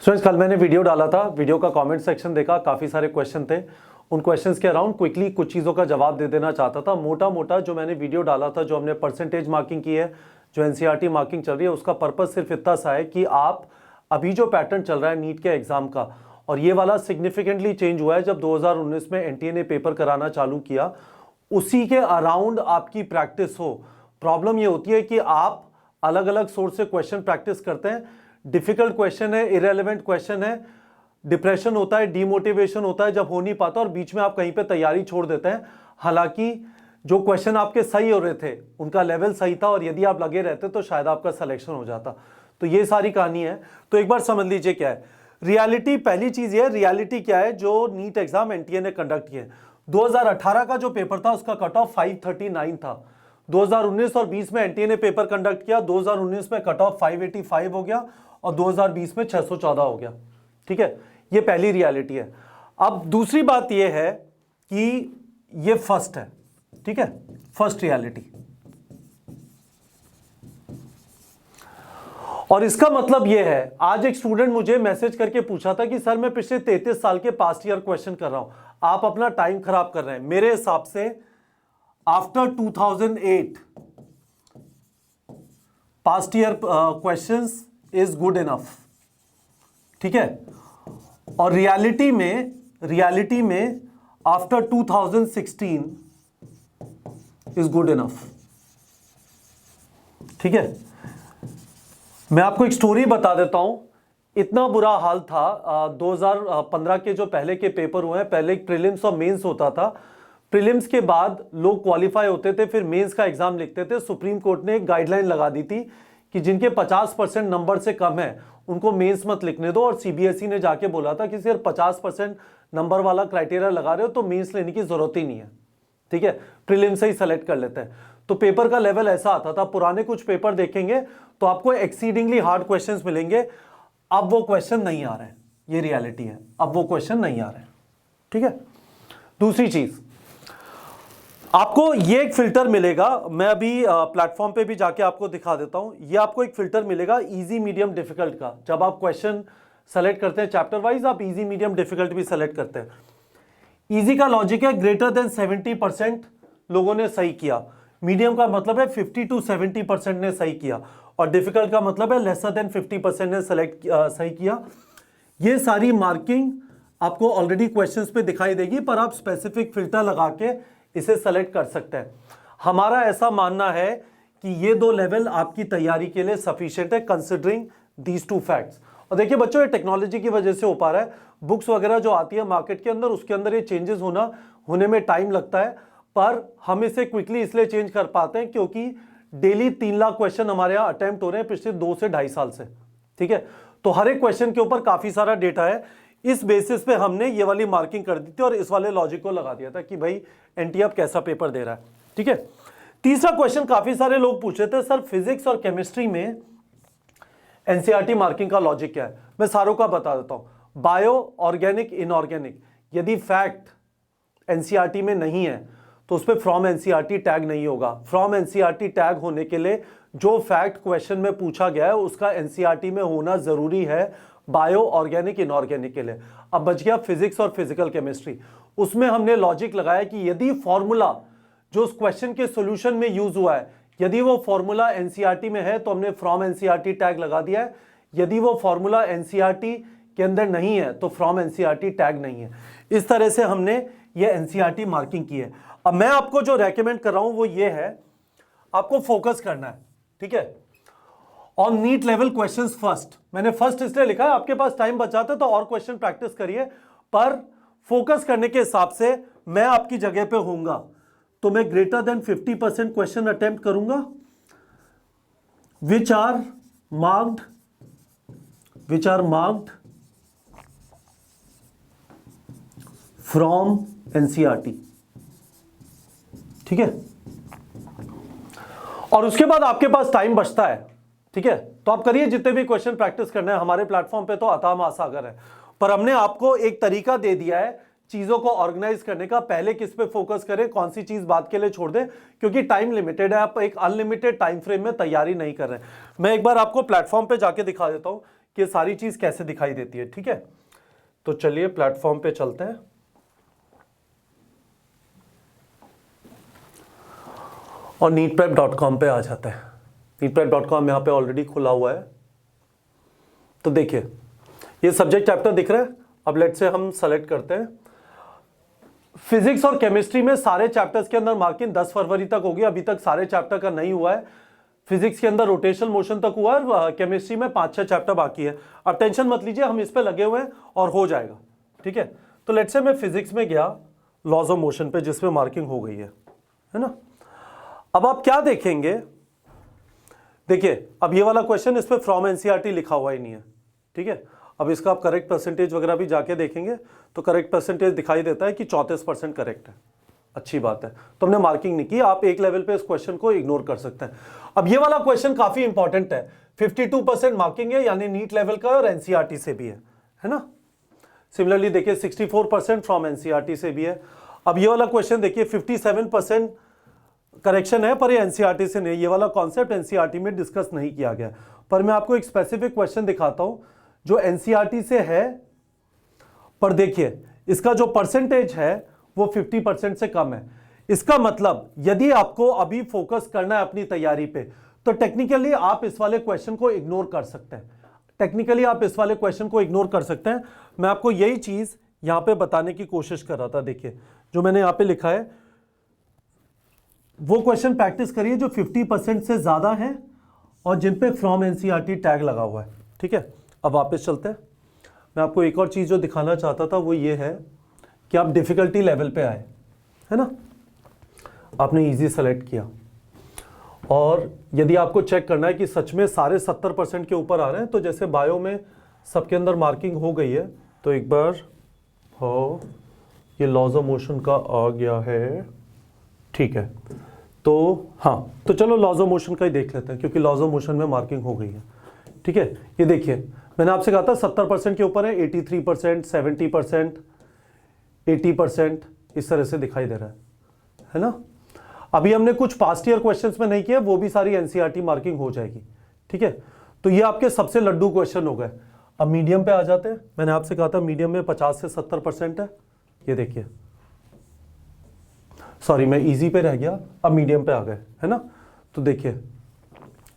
Students कल मैंने video डाला था, वीडियो का कमेंट सेक्शन देखा, काफ़ी सारे क्वेश्चन थे। उन क्वेश्चंस के अराउंड क्विकली कुछ चीज़ों का जवाब दे देना चाहता था। मोटा मोटा जो मैंने वीडियो डाला था, जो हमने परसेंटेज मार्किंग की है, जो एनसीईआरटी मार्किंग चल रही है, उसका पर्पज़ सिर्फ इतना सा है कि आप अभी जो पैटर्न चल रहा है नीट के एग्ज़ाम का, और ये वाला सिग्निफिकेंटली चेंज हुआ है जब 2019 में एनटीए ने पेपर कराना चालू किया, उसी के अराउंड आपकी प्रैक्टिस हो। प्रॉब्लम ये होती है कि आप अलग अलग सोर्स से क्वेश्चन प्रैक्टिस करते हैं, डिफिकल्ट क्वेश्चन है, इरेलेवेंट क्वेश्चन है, डिप्रेशन होता है, डीमोटिवेशन होता है जब हो नहीं पाता, और बीच में आप कहीं पे तैयारी छोड़ देते हैं। हालांकि जो क्वेश्चन आपके सही हो रहे थे उनका लेवल सही था, और यदि आप लगे रहते तो शायद आपका सिलेक्शन हो जाता। तो ये सारी कहानी है। तो एक बार समझ लीजिए क्या है रियलिटी। पहली चीज ये रियलिटी क्या है जो नीट एग्जाम एनटीए ने कंडक्ट किया। 2018 का जो पेपर था उसका कट ऑफ 539 था। 2019 और 20 में एनटीए ने पेपर कंडक्ट किया, 2019 में कट ऑफ 585 हो गया और 2020 में 614 हो गया। ठीक है, ये पहली रियलिटी है। अब दूसरी बात ये है कि ये फर्स्ट है, ठीक है, फर्स्ट रियलिटी। और इसका मतलब ये है, आज एक स्टूडेंट मुझे मैसेज करके पूछा था कि सर मैं पिछले 33 साल के पास्ट ईयर क्वेश्चन कर रहा हूं, आप अपना टाइम खराब कर रहे हैं। मेरे हिसाब से after 2008 past year questions is good enough, ठीक है। और रियलिटी में आफ्टर 2016 इज गुड इनफ, ठीक है। मैं आपको एक स्टोरी बता देता हूं। इतना बुरा हाल था 2015 के जो पहले के पेपर हुए हैं, पहले एक प्रीलिम्स और मेंस होता था। प्रीलिम्स के बाद लोग क्वालिफाई होते थे, फिर मेंस का एग्जाम लिखते थे। सुप्रीम कोर्ट ने एक गाइडलाइन लगा दी थी कि जिनके 50% नंबर से कम है उनको मेंस मत लिखने दो, और सीबीएसई ने जाके बोला था कि सिर्फ 50% नंबर वाला क्राइटेरिया लगा रहे हो तो मेंस लेने की जरूरत ही नहीं है, ठीक है, प्रीलिम्स से ही सेलेक्ट कर लेते हैं। तो पेपर का लेवल ऐसा आता था। पुराने कुछ पेपर देखेंगे तो आपको एक्सीडिंगली हार्ड क्वेश्चंस मिलेंगे। अब वो क्वेश्चन नहीं आ रहे हैं, ये रियलिटी है, अब वो क्वेश्चन नहीं आ रहे हैं, ठीक है। दूसरी चीज, आपको ये एक फिल्टर मिलेगा, मैं अभी प्लेटफॉर्म पे भी जाके आपको दिखा देता हूं। ये आपको एक फिल्टर मिलेगा इजी, मीडियम, डिफिकल्ट का। जब आप क्वेश्चन सेलेक्ट करते हैं चैप्टर वाइज, आप इजी, मीडियम, डिफिकल्ट भी सेलेक्ट करते हैं। इजी का लॉजिक है ग्रेटर देन 70% लोगों ने सही किया, मीडियम का मतलब है 50 to 70% ने सही किया, और डिफिकल्ट का मतलब है लेसर देन 50% ने सही किया। ये सारी मार्किंग आपको ऑलरेडी क्वेश्चंस पे दिखाई देगी, पर आप स्पेसिफिक फिल्टर लगा के इसे सेलेक्ट कर सकते हैं। हमारा ऐसा मानना है कि ये दो लेवल आपकी तैयारी के लिए सफिशिएंट है, कंसिडरिंग दीज टू फैक्ट्स। और देखिए बच्चों, ये टेक्नोलॉजी की वजह से हो पा रहा है। बुक्स वगैरह जो आती है मार्केट के अंदर, उसके अंदर ये चेंजेस होने में टाइम लगता है, पर हम इसे क्विकली इसलिए चेंज कर पाते हैं क्योंकि डेली 3 लाख क्वेश्चन हमारे यहाँ अटेम्प्ट हो रहे हैं पिछले 2 से 2.5 साल से, ठीक है। तो हर एक क्वेश्चन के ऊपर काफी सारा डेटा है। इस बेसिस पे हमने ये वाली मार्किंग कर दी थी और इस वाले लॉजिक को लगा दिया था कि भाई एनटीए अब कैसा पेपर दे रहा है, ठीक है। तीसरा क्वेश्चन काफी सारे लोग पूछ रहे थे, सर फिजिक्स और केमिस्ट्री में एनसीईआरटी मार्किंग का लॉजिक क्या है। मैं सारों का बता देता हूं। बायो, ऑर्गेनिक, इनऑर्गेनिक, यदि फैक्ट एनसीईआरटी में नहीं है तो उस पर फ्रॉम एनसीईआरटी टैग नहीं होगा। फ्रॉम एनसीईआरटी टैग होने के लिए जो फैक्ट क्वेश्चन में पूछा गया है उसका एनसीईआरटी में होना जरूरी है, बायो, ऑर्गेनिक, इनऑर्गेनिक के लिए। अब बच गया फिजिक्स और फिजिकल केमिस्ट्री। उसमें हमने लॉजिक लगाया कि यदि फॉर्मूला जो उस क्वेश्चन के सॉल्यूशन में यूज हुआ है, यदि वो फॉर्मूला एनसीईआरटी में है तो हमने फ्रॉम एनसीईआरटी टैग लगा दिया है। यदि वो फॉर्मूला एनसीईआरटी के अंदर नहीं है तो फ्रॉम एनसीईआरटी टैग नहीं है। इस तरह से हमने ये एनसीईआरटी मार्किंग की है। अब मैं आपको जो रेकमेंड कर रहा हूं वो ये है, आपको फोकस करना है, ठीक है, on NEET level questions first. मैंने फर्स्ट इसलिए लिखा है, आपके पास टाइम बचाते तो और क्वेश्चन प्रैक्टिस करिए, पर फोकस करने के हिसाब से मैं आपकी जगह पे होऊंगा तो मैं ग्रेटर देन 50% क्वेश्चन अटेम्प्ट करूंगा which are marked from NCERT, ठीक है। और उसके बाद आपके पास टाइम बचता है, ठीक है, तो आप करिए जितने भी क्वेश्चन प्रैक्टिस करने हैं। हमारे प्लेटफॉर्म पे तो अथाह महासागर है, पर हमने आपको एक तरीका दे दिया है चीजों को ऑर्गेनाइज करने का। पहले किस पे फोकस करें, कौन सी चीज बाद के लिए छोड़ दें, क्योंकि टाइम लिमिटेड है, आप एक अनलिमिटेड टाइम फ्रेम में तैयारी नहीं कर रहे हैं। मैं एक बार आपको प्लेटफॉर्म पे जाके दिखा देता हूं। कि सारी चीज कैसे दिखाई देती है। ठीक है, तो चलिए प्लेटफॉर्म पे चलते हैं। और neetprep.com पे आ जाते हैं। neetprep.com यहाँ पे ऑलरेडी खुला हुआ है। तो देखिए ये सब्जेक्ट चैप्टर दिख रहा है। अब लेट से हम सेलेक्ट करते हैं। फिजिक्स और केमिस्ट्री में सारे चैप्टर्स के अंदर मार्किंग 10 फरवरी तक होगी। अभी तक सारे चैप्टर का नहीं हुआ है। फिजिक्स के अंदर रोटेशनल मोशन तक हुआ है और केमिस्ट्री में 5-6 चैप्टर बाकी है। अब टेंशन मत लीजिए, हम इस पे लगे हुए हैं और हो जाएगा। ठीक है, तो लेट से मैं फिजिक्स में गया लॉज ऑफ मोशन पे, जिसमें मार्किंग हो गई है ना। अब आप क्या देखेंगे, देखिए अब ये वाला क्वेश्चन, इस पे फ्रॉम एनसीईआरटी लिखा हुआ ही नहीं है। ठीक है, अब इसका आप करेक्ट परसेंटेज वगैरह भी जाके देखेंगे तो करेक्ट परसेंटेज दिखाई देता है कि 34% करेक्ट है। अच्छी बात है, तो हमने मार्किंग नहीं की। आप एक लेवल पे इस क्वेश्चन को इग्नोर कर सकते हैं। अब ये वाला क्वेश्चन काफी इंपॉर्टेंट है। 52% मार्किंग है, यानी नीट लेवल का और एनसीईआरटी से भी है ना। सिमिलरली देखिए 64% फ्रॉम एनसीईआरटी से भी है। अब ये वाला क्वेश्चन देखिए 57% करेक्शन है, पर ये एनसीईआरटी से नहीं। ये वाला कॉन्सेप्ट एनसीईआरटी में डिस्कस नहीं किया गया, पर मैं आपको एक स्पेसिफिक क्वेश्चन दिखाता हूं जो एनसीईआरटी से है, पर देखिए इसका जो परसेंटेज है वो 50% से कम है। इसका मतलब यदि आपको अभी फोकस करना है अपनी तैयारी पे, तो टेक्निकली आप इस वाले क्वेश्चन को इग्नोर कर सकते हैं। टेक्निकली आप इस वाले क्वेश्चन को इग्नोर कर सकते हैं। मैं आपको यही चीज यहां पे बताने की कोशिश कर रहा था। देखिए जो मैंने यहां पे लिखा है वो क्वेश्चन प्रैक्टिस करिए जो 50% से ज्यादा है और जिन पे फ्रॉम एनसीईआरटी टैग लगा हुआ है। ठीक है, अब वापस चलते हैं। मैं आपको एक और चीज जो दिखाना चाहता था वो ये है कि आप डिफिकल्टी लेवल पे आए, है ना। आपने इजी सेलेक्ट किया, और यदि आपको चेक करना है कि सच में सारे 70% के ऊपर आ रहे हैं, तो जैसे बायो में सबके अंदर मार्किंग हो गई है, तो एक बार हो ये लॉज ऑफ मोशन का आ गया है। ठीक है, तो हाँ, तो चलो लॉज ऑफ मोशन का ही देख लेते हैं, क्योंकि लॉज ऑफ मोशन में मार्किंग हो गई है। ठीक है, ये देखिए मैंने आपसे कहा था 70% के ऊपर है, 83%, 70%, 80% इस तरह से दिखाई दे रहा है ना। अभी हमने कुछ पास्ट ईयर क्वेश्चंस में नहीं किया, वो भी सारी एनसीईआरटी मार्किंग हो जाएगी। ठीक है, तो ये आपके सबसे लड्डू क्वेश्चन हो गए। अब मीडियम पे आ जाते हैं। मैंने आपसे कहा था मीडियम में 50 से 70% है। ये देखिए, सॉरी मैं इजी पे रह गया, अब मीडियम पे आ गए, है ना। तो देखिए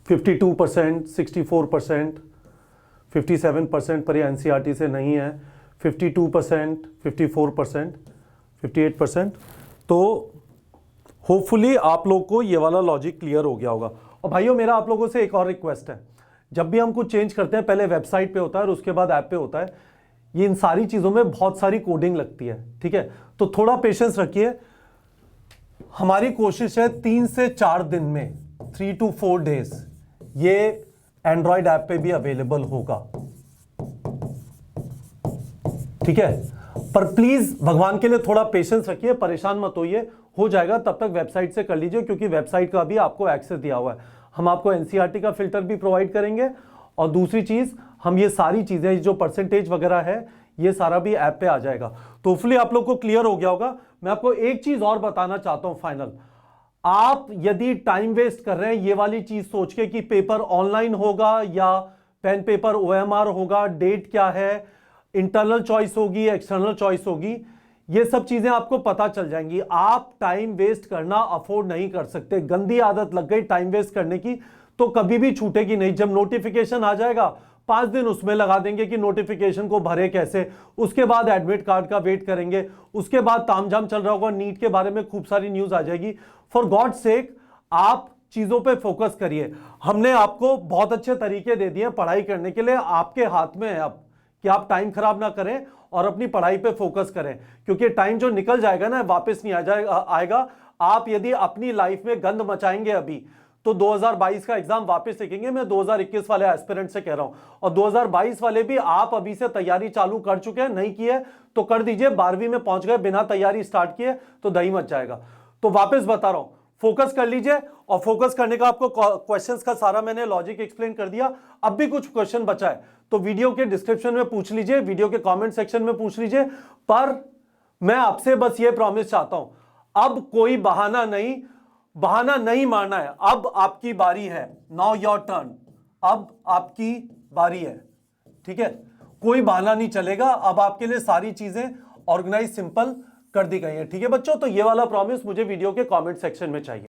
52%, 64%, 57%, पर ये एनसीईआरटी से नहीं है। 52%, 54%, 58%। तो होपफुली आप लोग को ये वाला लॉजिक क्लियर हो गया होगा। और भाइयों मेरा आप लोगों से एक और रिक्वेस्ट है, जब भी हम कुछ चेंज करते हैं पहले वेबसाइट पे होता है और उसके बाद ऐप पे होता है। ये इन सारी चीज़ों में बहुत सारी कोडिंग लगती है। ठीक है, तो थोड़ा पेशेंस रखिए। हमारी कोशिश है 3 से 4 दिन में, 3 to 4 days, ये एंड्रॉयड ऐप पे भी अवेलेबल होगा। ठीक है, पर प्लीज भगवान के लिए थोड़ा पेशेंस रखिए, परेशान मत होइए, हो जाएगा। तब तक वेबसाइट से कर लीजिए, क्योंकि वेबसाइट का भी आपको एक्सेस दिया हुआ है। हम आपको एनसीईआरटी का फिल्टर भी प्रोवाइड करेंगे, और दूसरी चीज हम ये सारी चीजें जो परसेंटेज वगैरह है ये सारा भी ऐप पे आ जाएगा। तो होपफुली आप लोग को क्लियर हो गया होगा। मैं आपको एक चीज और बताना चाहता हूं फाइनल। आप यदि टाइम वेस्ट कर रहे हैं ये वाली चीज सोच के कि पेपर ऑनलाइन होगा या पेन पेपर ओएमआर होगा, डेट क्या है, इंटरनल चॉइस होगी, एक्सटर्नल चॉइस होगी, ये सब चीजें आपको पता चल जाएंगी। आप टाइम वेस्ट करना अफोर्ड नहीं कर सकते। गंदी आदत लग गई टाइम वेस्ट करने की, तो कभी भी छूटेगी नहीं। जब नोटिफिकेशन आ जाएगा 5 दिन उसमें लगा देंगे कि नोटिफिकेशन को भरे कैसे, उसके बाद एडमिट कार्ड का वेट करेंगे, उसके बाद तामझाम चल रहा होगा, नीट के बारे में खूब सारी न्यूज आ जाएगी। फॉर गॉड सेक आप चीजों पे फोकस करिए। हमने आपको बहुत अच्छे तरीके दे दिए पढ़ाई करने के लिए, आपके हाथ में है अब कि आप टाइम खराब ना करें और अपनी पढ़ाई पे फोकस करें, क्योंकि टाइम जो निकल जाएगा ना वापस नहीं आएगा। आप यदि अपनी लाइफ में गंद मचाएंगे अभी, तो 2022 का एग्जाम वापस लिखेंगे। मैं 2021 वाले एस्पिरेंट से कह रहा हूं, और 2022 वाले भी आप अभी से तैयारी चालू कर चुके हैं, नहीं की है तो कर दीजिए। 12वीं में पहुंच गए बिना तैयारी स्टार्ट किए तो दही मच जाएगा। तो वापस बता रहा हूं, फोकस कर लीजिए, और फोकस करने का आपको क्वेश्चंस का सारा मैंने लॉजिक एक्सप्लेन कर दिया। अब भी कुछ क्वेश्चन बचा है तो वीडियो के डिस्क्रिप्शन में पूछ लीजिए, वीडियो के कमेंट सेक्शन में पूछ लीजिए। पर मैं आपसे बस ये प्रॉमिस चाहता हूं, अब कोई बहाना नहीं मारना है। अब आपकी बारी है, नाउ योर टर्न, अब आपकी बारी है। ठीक है, कोई बहाना नहीं चलेगा। अब आपके लिए सारी चीजें ऑर्गेनाइज सिंपल कर दी गई हैं। ठीक है बच्चों, तो ये वाला प्रॉमिस मुझे वीडियो के कमेंट सेक्शन में चाहिए।